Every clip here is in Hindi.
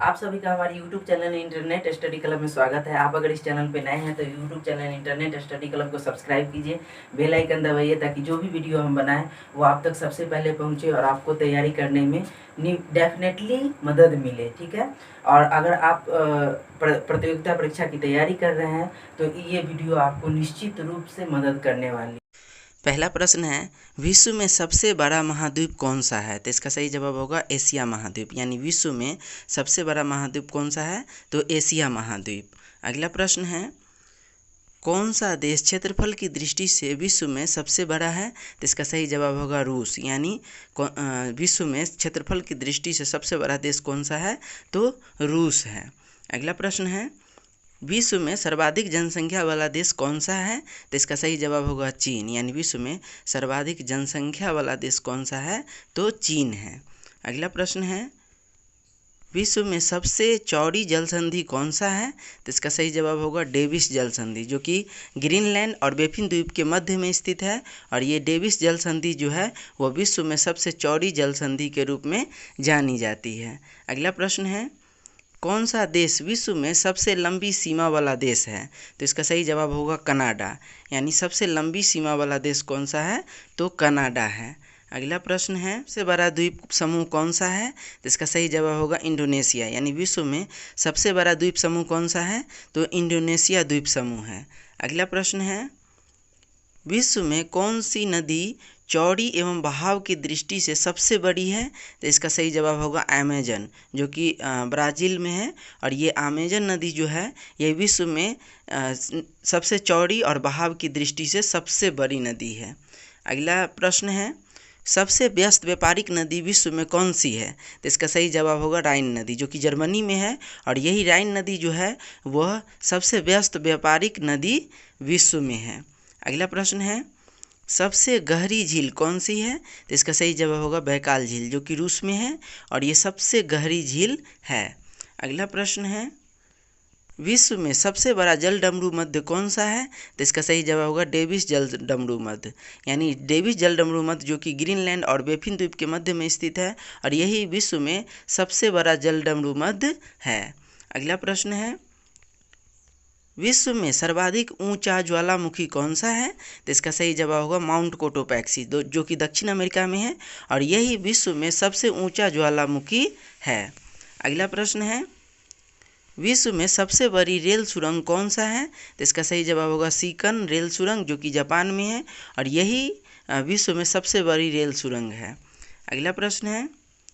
आप सभी का हमारे YouTube channel internet study club में स्वागत है। आप अगर इस चैनल पे नए हैं तो YouTube channel internet study club को सब्सक्राइब कीजिए, बेल आइकन दबाइए ताकि जो भी वीडियो हम बनाएं वो आप तक सबसे पहले पहुंचे और आपको तैयारी करने में डेफिनेटली मदद मिले। ठीक है। और अगर आप प्रतियोगिता परीक्षा की तैयारी कर रहे हैं तो ये वीडियो आपको निश्चित रूप से मदद करने वाली। पहला प्रश्न है, विश्व में सबसे बड़ा महाद्वीप कौन सा है? तो इसका सही जवाब होगा एशिया महाद्वीप। यानी विश्व में सबसे बड़ा महाद्वीप कौन सा है? तो एशिया महाद्वीप। अगला प्रश्न है, कौन सा देश क्षेत्रफल की दृष्टि से विश्व में सबसे बड़ा है? तो इसका सही जवाब होगा रूस। यानी विश्व में क्षेत्रफल की दृष्टि से सबसे बड़ा देश कौन सा है? तो रूस है। अगला प्रश्न है, विश्व में सर्वाधिक जनसंख्या वाला देश कौन सा है? तो इसका सही जवाब होगा चीन। यानी विश्व में सर्वाधिक जनसंख्या वाला देश कौन सा है? तो चीन है। अगला प्रश्न है, विश्व में सबसे चौड़ी जल संधि कौन सा है? तो इसका सही जवाब होगा डेविस जल संधि, जो कि ग्रीनलैंड और बेफिन द्वीप के मध्य में स्थित है। और ये डेविस जल संधि जो है वह विश्व में सबसे चौड़ी जल संधि के रूप में जानी जाती है। अगला प्रश्न है, कौन सा देश विश्व में सबसे लंबी सीमा वाला देश है? तो इसका सही जवाब होगा कनाडा। यानी सबसे लंबी सीमा वाला देश कौन सा है? तो कनाडा है। अगला प्रश्न है, सबसे बड़ा द्वीप समूह कौन सा है? तो इसका सही जवाब होगा इंडोनेशिया। यानी विश्व में सबसे बड़ा द्वीप समूह कौन सा है? तो इंडोनेशिया द्वीप समूह है। अगला प्रश्न है, विश्व में कौन सी नदी चौड़ी एवं बहाव की दृष्टि से सबसे बड़ी है? तो इसका सही जवाब होगा अमेजन, जो कि ब्राज़ील में है। और ये अमेजन नदी जो है ये विश्व में सबसे चौड़ी और बहाव की दृष्टि से सबसे बड़ी नदी है। अगला प्रश्न है, सबसे व्यस्त व्यापारिक नदी विश्व में कौन सी है? तो इसका सही जवाब होगा राइन नदी, जो कि जर्मनी में है। और यही राइन नदी जो है वह सबसे व्यस्त व्यापारिक नदी विश्व में है। अगला प्रश्न है, सबसे गहरी झील कौन सी है? तो इसका सही जवाब होगा बैकाल झील, जो कि रूस में है और ये सबसे गहरी झील है। अगला प्रश्न है, विश्व में सबसे बड़ा जल डमरू मध्य कौन सा है? तो इसका सही जवाब होगा डेविस जल डमरू मध्य। यानी डेविस जल डमरू मध्य जो कि ग्रीनलैंड और बेफिन द्वीप के मध्य में स्थित है और यही विश्व में सबसे बड़ा जल डमरू मध्य है। अगला प्रश्न है, विश्व में सर्वाधिक ऊंचा ज्वालामुखी कौन सा है? तो इसका सही जवाब होगा माउंट कोटोपैक्सी, जो कि दक्षिण अमेरिका में है और यही विश्व में सबसे ऊंचा ज्वालामुखी है। अगला प्रश्न है, विश्व में सबसे बड़ी रेल सुरंग कौन सा है? तो इसका सही जवाब होगा सीकन रेल सुरंग, जो कि जापान में है और यही विश्व में सबसे बड़ी रेल सुरंग है। अगला प्रश्न है,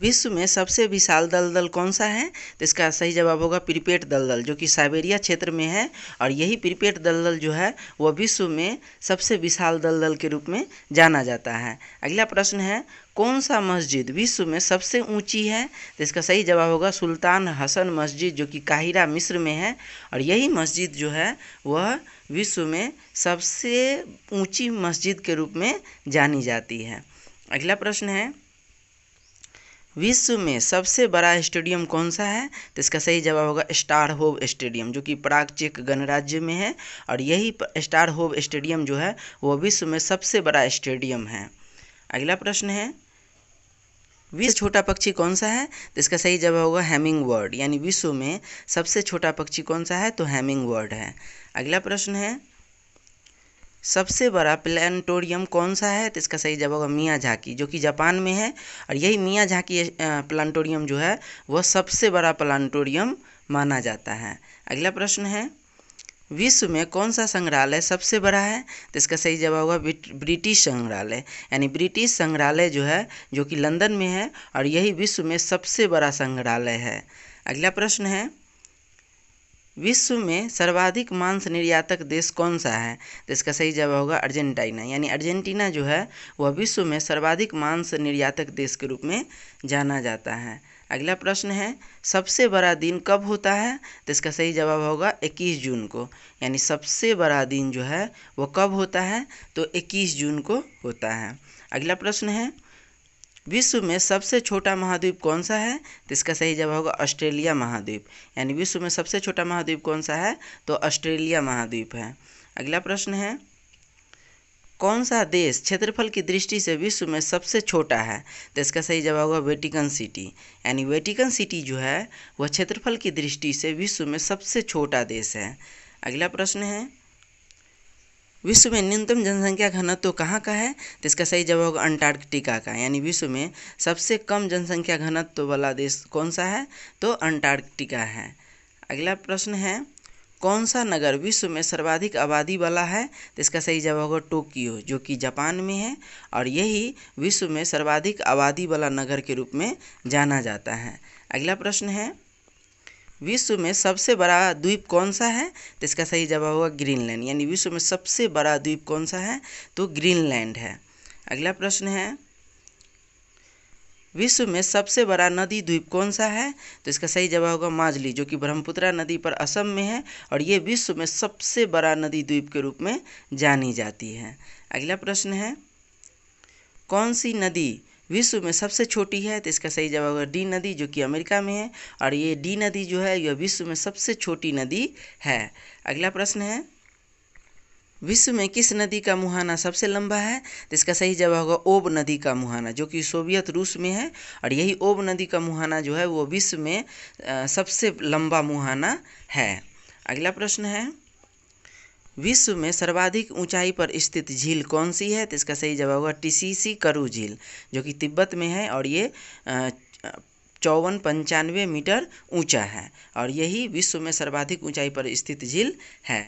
विश्व में सबसे विशाल दलदल कौन सा है? तो इसका सही जवाब होगा प्रिपेट दलदल, जो कि साइबेरिया क्षेत्र में है और यही प्रिपेट दलदल जो है वह विश्व में सबसे विशाल दलदल के रूप में जाना जाता है। अगला प्रश्न है, कौन सा मस्जिद विश्व में सबसे ऊंची है? तो इसका सही जवाब होगा सुल्तान हसन मस्जिद, जो कि काहिरा मिस्र में है और यही मस्जिद जो है वह विश्व में सबसे ऊंची मस्जिद के रूप में जानी जाती है। अगला प्रश्न है, विश्व में सबसे बड़ा स्टेडियम कौन सा है? तो इसका सही जवाब होगा स्टारहोव स्टेडियम, जो कि प्राग चेक गणराज्य में है और यही स्टारहोव स्टेडियम जो है वह विश्व में सबसे बड़ा स्टेडियम है। अगला प्रश्न है, विश्व छोटा पक्षी कौन सा है? तो इसका सही जवाब होगा हैमिंग बर्ड। यानी विश्व में सबसे छोटा पक्षी कौन सा है? तो हैमिंग बर्ड है। अगला प्रश्न है, सबसे बड़ा प्लानिटोरियम कौन सा है? तो इसका सही जवाब होगा मियाजाकी, जो कि जापान में है और यही मियाजाकी प्लानिटोरियम जो है वह सबसे बड़ा प्लानिटोरियम माना जाता है। अगला प्रश्न है, विश्व में कौन सा संग्रहालय सबसे बड़ा है? तो इसका सही जवाब होगा ब्रिटिश संग्रहालय। यानी ब्रिटिश संग्रहालय जो है जो कि लंदन में है और यही विश्व में सबसे बड़ा संग्रहालय है। अगला प्रश्न है, विश्व में सर्वाधिक मांस निर्यातक देश कौन सा है? तो इसका सही जवाब होगा अर्जेंटीना। यानी अर्जेंटीना जो है वह विश्व में सर्वाधिक मांस निर्यातक देश के रूप में जाना जाता है। अगला प्रश्न है, सबसे बड़ा दिन कब होता है? तो इसका सही जवाब होगा 21 जून को। यानी सबसे बड़ा दिन जो है वो कब होता है? तो 21 जून को होता है। अगला प्रश्न है, विश्व में सबसे छोटा महाद्वीप कौन सा है? तो इसका सही जवाब होगा ऑस्ट्रेलिया महाद्वीप। यानी विश्व में सबसे छोटा महाद्वीप कौन सा है? तो ऑस्ट्रेलिया महाद्वीप है। अगला प्रश्न है, कौन सा देश क्षेत्रफल की दृष्टि से विश्व में सबसे छोटा है? तो इसका सही जवाब होगा वेटिकन सिटी। यानी वेटिकन सिटी जो है वह क्षेत्रफल की दृष्टि से विश्व में सबसे छोटा देश है। अगला प्रश्न है, विश्व में न्यूनतम जनसंख्या घनत्व कहाँ का है? तो इसका सही जवाब होगा अंटार्कटिका का। यानी विश्व में सबसे कम जनसंख्या घनत्व वाला देश कौन सा है? तो अंटार्कटिका है। अगला प्रश्न है, कौन सा नगर विश्व में सर्वाधिक आबादी वाला है? तो इसका सही जवाब होगा टोक्यो, जो कि जापान में है और यही विश्व में सर्वाधिक आबादी वाला नगर के रूप में जाना जाता है। अगला प्रश्न है, विश्व में सबसे बड़ा द्वीप कौन सा है? तो इसका सही जवाब होगा ग्रीनलैंड। यानी विश्व में सबसे बड़ा द्वीप कौन सा है? तो ग्रीनलैंड है। अगला प्रश्न है, विश्व में सबसे बड़ा नदी द्वीप कौन सा है? तो इसका सही जवाब होगा माजुली, जो कि ब्रह्मपुत्र नदी पर असम में है और ये विश्व में सबसे बड़ा नदी द्वीप के रूप में जानी जाती है। अगला प्रश्न है, कौन सी नदी विश्व में सबसे छोटी है? तो इसका सही जवाब होगा डी नदी, जो कि अमेरिका में है और ये डी नदी जो है यह विश्व में सबसे छोटी नदी है। अगला प्रश्न है, विश्व में किस नदी का मुहाना सबसे लंबा है? तो इसका सही जवाब होगा ओब नदी का मुहाना, जो कि सोवियत रूस में है और यही ओब नदी का मुहाना जो है वो विश्व में सबसे लंबा मुहाना है। अगला प्रश्न है, विश्व में सर्वाधिक ऊंचाई पर स्थित झील कौन सी है? तो इसका सही जवाब होगा टीसीसी करू झील, जो कि तिब्बत में है और ये 5495 मीटर ऊंचा है और यही विश्व में सर्वाधिक ऊंचाई पर स्थित झील है।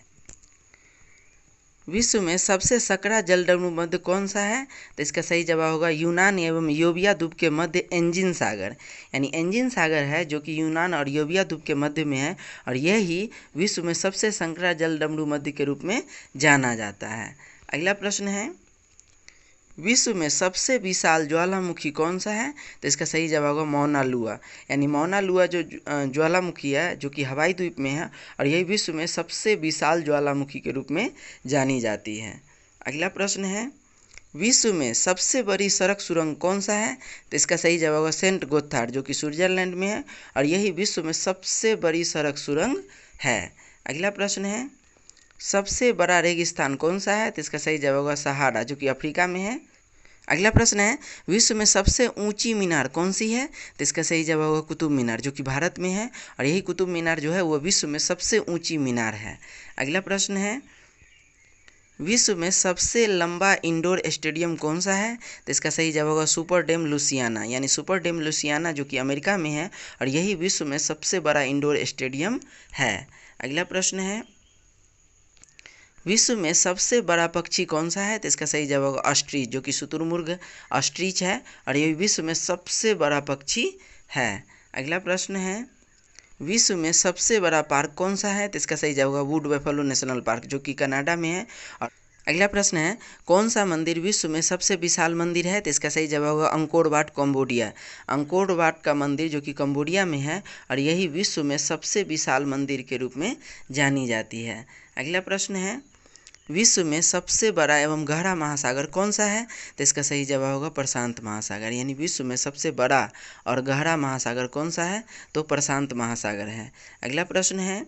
विश्व में सबसे सकरा जलडमरू मध्य कौन सा है? तो इसका सही जवाब होगा यूनान एवं योबिया द्वीप के मध्य एंजिन सागर। यानी एंजिन सागर है जो कि यूनान और योबिया द्वीप के मध्य में है और यही विश्व में सबसे सकरा जलडमरू मध्य के रूप में जाना जाता है। अगला प्रश्न है, विश्व में सबसे विशाल ज्वालामुखी कौन सा है? तो इसका सही जवाब होगा मौना लुआ। यानी मौना लुआ जो ज्वालामुखी है जो कि हवाई द्वीप में है और यही विश्व में सबसे विशाल ज्वालामुखी के रूप में जानी जाती है। अगला प्रश्न है, विश्व में सबसे बड़ी सड़क सुरंग कौन सा है? तो इसका सही जवाब होगा सेंट गोथार्ड, जो कि स्विट्जरलैंड में है और यही विश्व में सबसे बड़ी सड़क सुरंग है। अगला प्रश्न है, सबसे बड़ा रेगिस्तान कौन सा है? तो इसका सही जवाब होगा सहारा, जो कि अफ्रीका में है। अगला प्रश्न है, विश्व में सबसे ऊंची मीनार कौन सी है? तो इसका सही जवाब होगा कुतुब मीनार, जो कि भारत में है और यही कुतुब मीनार जो है वो विश्व में सबसे ऊंची मीनार है। अगला प्रश्न है, विश्व में सबसे लंबा इंडोर स्टेडियम कौन सा है? तो इसका सही जवाब होगा सुपर डेम लुसियाना। यानी सुपर डेम लुसियाना जो कि अमेरिका में है और यही विश्व में सबसे बड़ा इंडोर स्टेडियम है। अगला प्रश्न है, विश्व में सबसे बड़ा पक्षी कौन सा है? तो इसका सही जवाब होगा ऑस्ट्रिच, जो कि शुतुरमुर्ग ऑस्ट्रिच है और ये विश्व में सबसे बड़ा पक्षी है। अगला प्रश्न है, विश्व में सबसे बड़ा पार्क कौन सा है? तो इसका सही जवाब होगा वुड बफेलो नेशनल पार्क, जो कि कनाडा में है। और अगला प्रश्न है, कौन सा मंदिर विश्व में सबसे विशाल मंदिर है? तो इसका सही जवाब होगा Angkor Wat Cambodia. Angkor Wat का मंदिर जो कि कंबोडिया में है और यही विश्व में सबसे विशाल मंदिर के रूप में जानी जाती है। अगला प्रश्न है, विश्व में सबसे बड़ा एवं गहरा महासागर कौन सा है? तो इसका सही जवाब होगा प्रशांत महासागर। यानी विश्व में सबसे बड़ा और गहरा महासागर कौन सा है? तो प्रशांत महासागर है। अगला प्रश्न है,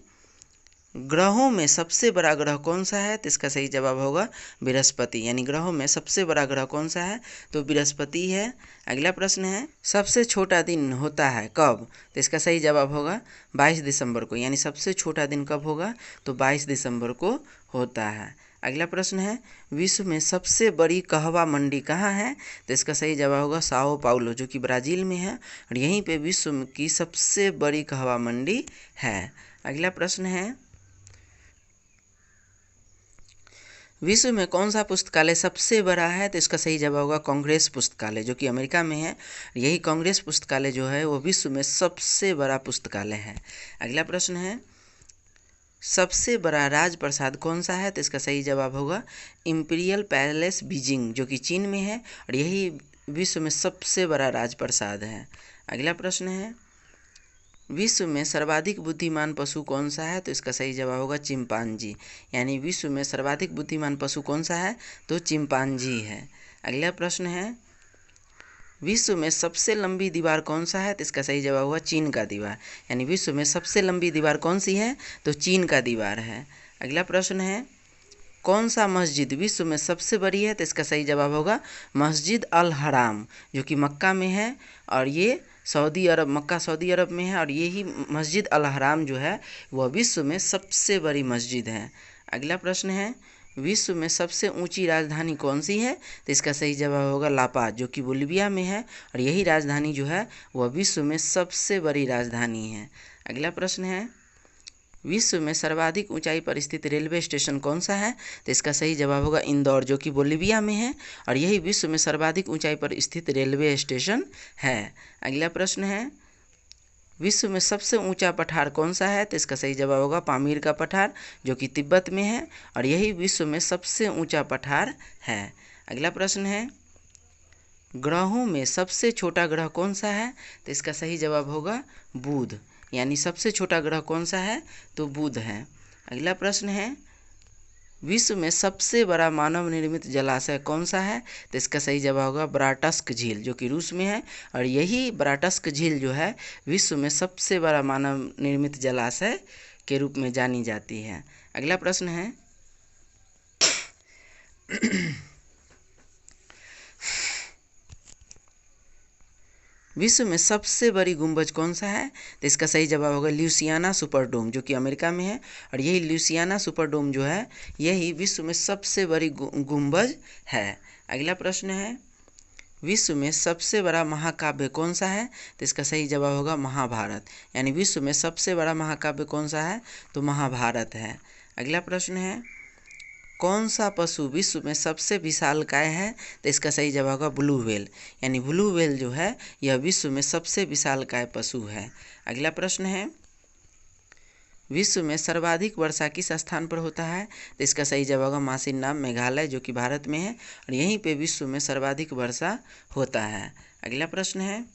ग्रहों में सबसे बड़ा ग्रह कौन सा है? तो इसका सही जवाब होगा बृहस्पति। यानी ग्रहों में सबसे बड़ा ग्रह कौन सा है? तो बृहस्पति है। अगला प्रश्न है, सबसे छोटा दिन होता है कब? तो इसका सही जवाब होगा 22 दिसंबर को। यानी सबसे छोटा दिन कब होगा? तो 22 दिसंबर को होता है। अगला प्रश्न है, विश्व में सबसे बड़ी कहवा मंडी कहाँ है? तो इसका सही जवाब होगा साओ पाउलो, जो कि ब्राज़ील में है और यहीं पे विश्व की सबसे बड़ी कहवा मंडी है। अगला प्रश्न है, विश्व में कौन सा पुस्तकालय सबसे बड़ा है? तो इसका सही जवाब होगा कांग्रेस पुस्तकालय, जो कि अमेरिका में है। यही कांग्रेस पुस्तकालय जो है वो विश्व में सबसे बड़ा पुस्तकालय है। अगला प्रश्न है, सबसे बड़ा राजप्रसाद कौन सा है? तो इसका सही जवाब होगा इम्पीरियल पैलेस बीजिंग, जो कि चीन में है और यही विश्व में सबसे बड़ा राजप्रसाद है। अगला प्रश्न है, विश्व में सर्वाधिक बुद्धिमान पशु कौन सा है? तो इसका सही जवाब होगा चिंपांजी। यानी विश्व में सर्वाधिक बुद्धिमान पशु कौन सा है? तो चिंपांजी है। अगला प्रश्न है, विश्व में सबसे लंबी दीवार कौन सा है? तो इसका सही जवाब होगा चीन का दीवार। यानी विश्व में सबसे लंबी दीवार कौन सी है? तो चीन का दीवार है। अगला प्रश्न है, कौन सा मस्जिद विश्व में सबसे बड़ी है? तो इसका सही जवाब होगा मस्जिद अल हराम, जो कि मक्का में है और ये सऊदी अरब, मक्का सऊदी अरब में है। और यही मस्जिद अल हराम जो है वह विश्व में सबसे बड़ी मस्जिद है। अगला प्रश्न है, विश्व में सबसे ऊंची राजधानी कौन सी है? तो इसका सही जवाब होगा ला पाज, जो कि बोलिविया में है और यही राजधानी जो है वह विश्व में सबसे बड़ी राजधानी है। अगला प्रश्न है, विश्व में सर्वाधिक ऊंचाई पर स्थित रेलवे स्टेशन कौन सा है? तो इसका सही जवाब होगा इंदौर, जो कि बोलिविया में है और यही विश्व में सर्वाधिक ऊंचाई पर स्थित रेलवे स्टेशन है। अगला प्रश्न है, विश्व में सबसे ऊंचा पठार कौन सा है? तो इसका सही जवाब होगा पामीर का पठार, जो कि तिब्बत में है और यही विश्व में सबसे ऊंचा पठार है। अगला प्रश्न है, ग्रहों में सबसे छोटा ग्रह कौन सा है? तो इसका सही जवाब होगा बुध, यानी सबसे छोटा ग्रह कौन सा है? तो बुध है। अगला प्रश्न है, विश्व में सबसे बड़ा मानव निर्मित जलाशय कौन सा है? तो इसका सही जवाब होगा ब्राटस्क झील, जो कि रूस में है और यही ब्राटस्क झील जो है विश्व में सबसे बड़ा मानव निर्मित जलाशय के रूप में जानी जाती है। अगला प्रश्न है, विश्व में सबसे बड़ी गुंबज कौन सा है? तो इसका सही जवाब होगा ल्यूसियाना सुपरडोम, जो कि अमेरिका में है और यही ल्यूसियाना सुपरडोम जो है यही विश्व में सबसे बड़ी गुंबज है। अगला प्रश्न है, विश्व में सबसे बड़ा महाकाव्य कौन सा है? तो इसका सही जवाब होगा महाभारत, यानी विश्व में सबसे बड़ा महाकाव्य कौन सा है? तो महाभारत है। अगला प्रश्न है, कौन सा पशु विश्व में सबसे विशालकाय है? तो इसका सही जवाब होगा ब्लू व्हेल, यानी ब्लू व्हेल जो है यह विश्व में सबसे विशालकाय पशु है। अगला प्रश्न है, विश्व में सर्वाधिक वर्षा किस स्थान पर होता है? तो इसका सही जवाब होगा मासिनराम मेघालय, जो कि भारत में है और यहीं पे विश्व में सर्वाधिक वर्षा होता है। अगला प्रश्न है,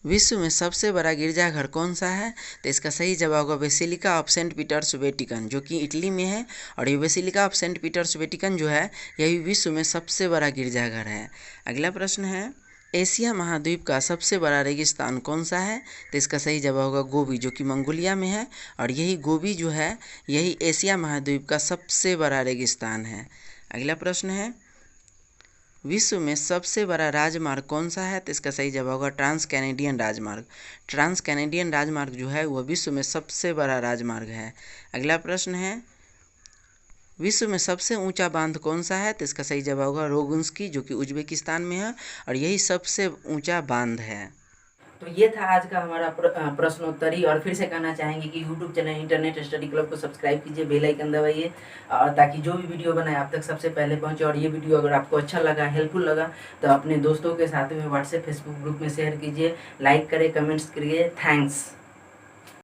विश्व में सबसे बड़ा गिरजाघर कौन सा है? तो इसका सही जवाब होगा Basilica of Saint Peter's Vatican, जो कि इटली में है और ये Basilica of Saint Peter's Vatican जो है यही विश्व में सबसे बड़ा गिरजाघर है। अगला प्रश्न है, एशिया महाद्वीप का सबसे बड़ा रेगिस्तान कौन सा है? तो इसका सही जवाब होगा गोबी, जो कि मंगोलिया में है और यही गोबी जो है यही एशिया महाद्वीप का सबसे बड़ा रेगिस्तान है। अगला प्रश्न है, विश्व में सबसे बड़ा राजमार्ग कौन सा है? तो इसका सही जवाब होगा ट्रांस कैनेडियन राजमार्ग। ट्रांस कैनेडियन राजमार्ग जो है वह विश्व में सबसे बड़ा राजमार्ग है। अगला प्रश्न है, विश्व में सबसे ऊंचा बांध कौन सा है? तो इसका सही जवाब होगा रोगुंस्की, जो कि उज्बेकिस्तान में है और यही सबसे ऊंचा बांध है। तो ये था आज का हमारा प्रश्नोत्तरी। और फिर से कहना चाहेंगे कि YouTube channel internet study club को सब्सक्राइब कीजिए, बेल आइकन दबाइए ताकि जो भी वीडियो बनाए आप तक सबसे पहले पहुंचे। और ये वीडियो अगर आपको अच्छा लगा, हेल्पफुल लगा, तो अपने दोस्तों के साथ में व्हाट्सएप फेसबुक ग्रुप में शेयर कीजिए, लाइक करें, कमेंट्स करिए। थैंक्स।